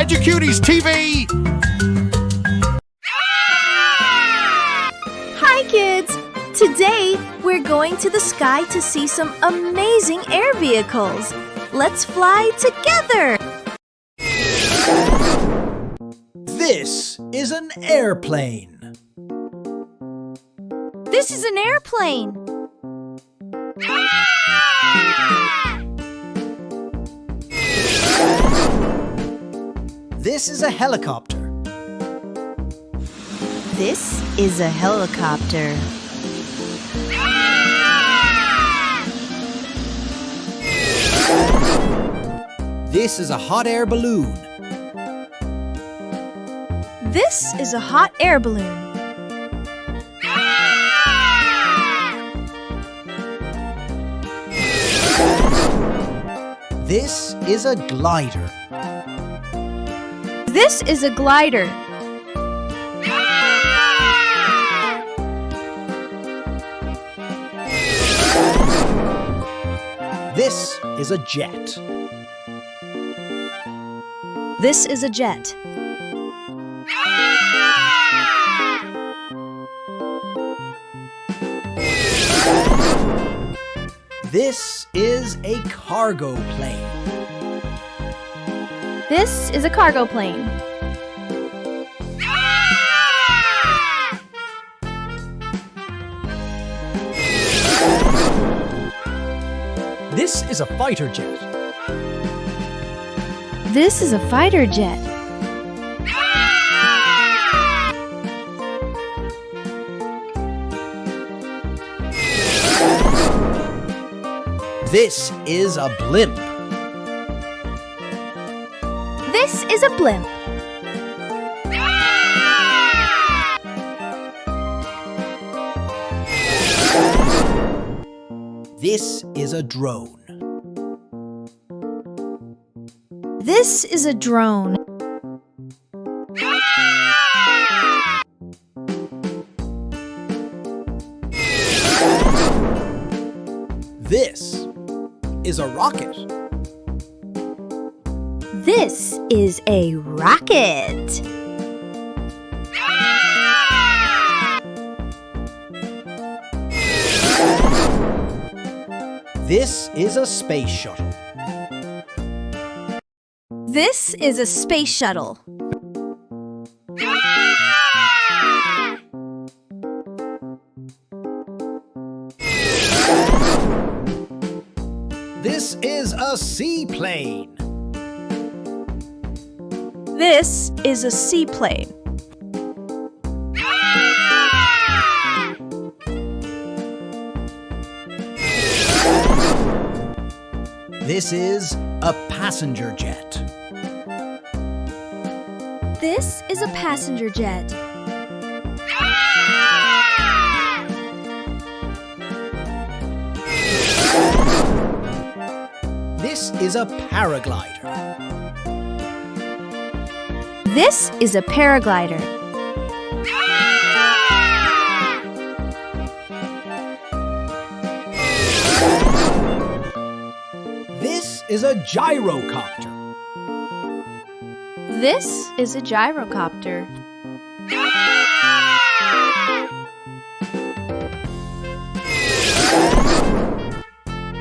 EduCuties TV! Hi kids! Today we're going to the sky to see some amazing air vehicles. Let's fly together! This is an airplane. This is an airplane. This is a helicopter. This is a helicopter. This is a hot air balloon. This is a hot air balloon. This is a glider. This is a glider. This is a jet. This is a jet. This is a cargo plane. This is a cargo plane. This is a fighter jet. This is a fighter jet. This is a blimp. This is a blimp. This is a drone. This is a drone. This is a rocket. This is a rocket. This is a space shuttle. This is a space shuttle. This is a seaplane. This is a seaplane. This is a passenger jet. This is a passenger jet. This is a paraglider. This is a paraglider. This is a gyrocopter. This is a gyrocopter.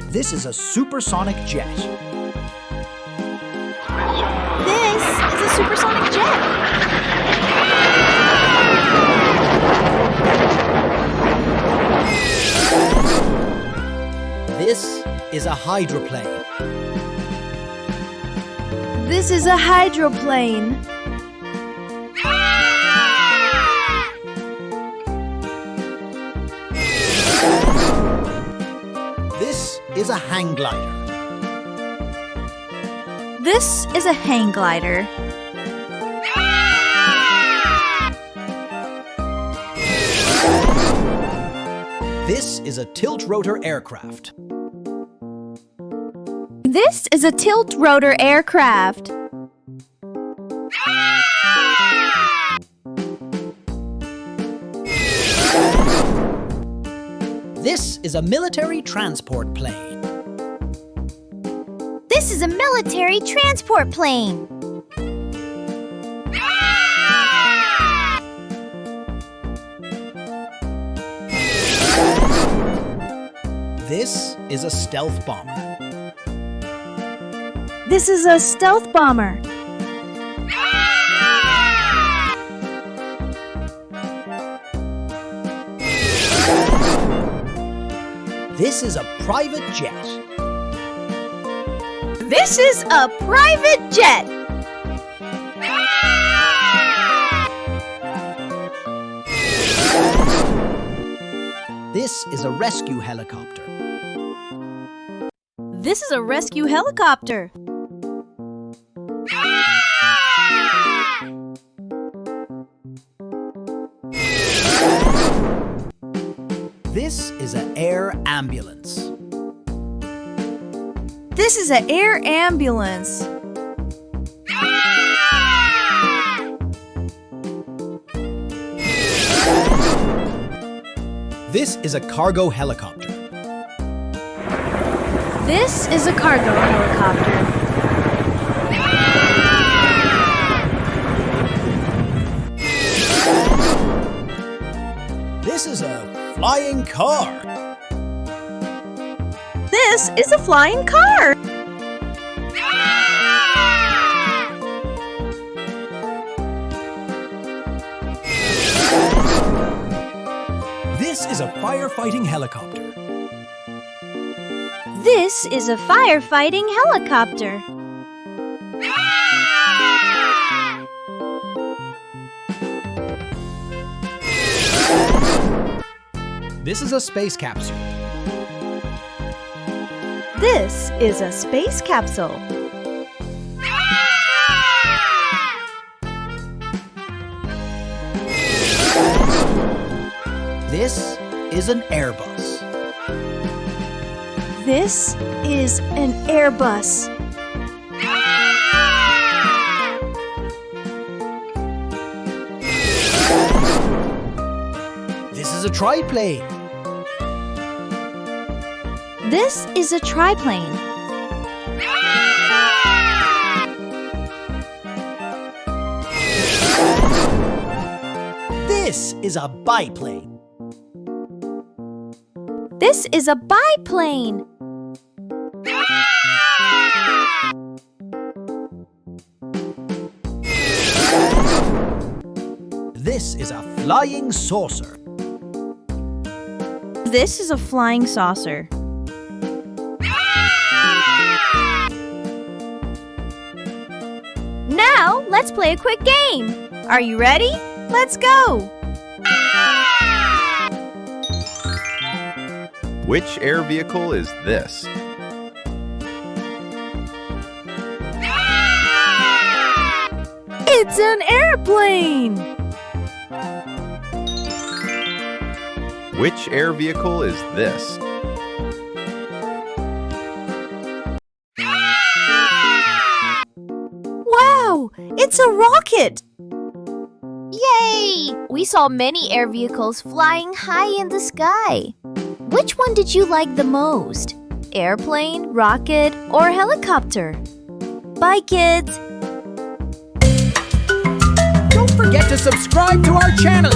This is a supersonic jet. This is a supersonic jet. This is a hydroplane. This is a hydroplane. This is a hang glider. This is a hang glider. This is a tilt-rotor aircraft. This is a tilt-rotor aircraft. This is a military transport plane. This is a military transport plane. This is a stealth bomber. This is a stealth bomber. This is a private jet. This is a private jet. This is a rescue helicopter. This is a rescue helicopter. This is an air ambulance. This is an air ambulance. This is a cargo helicopter. This is a cargo helicopter. This is a flying car. This is a flying car. This is a firefighting helicopter. This is a firefighting helicopter. This is a space capsule. This is a space capsule. This is an Airbus. This is an Airbus. This is a triplane. This is a triplane. This is a biplane. This is a biplane. This is a flying saucer. This is a flying saucer. Now, let's play a quick game. Are you ready? Let's go! Which air vehicle is this? It's an airplane! Which air vehicle is this? Wow! It's a rocket! Yay! We saw many air vehicles flying high in the sky. Which one did you like the most? Airplane, rocket, or helicopter? Bye, kids! Don't forget to subscribe to our channel.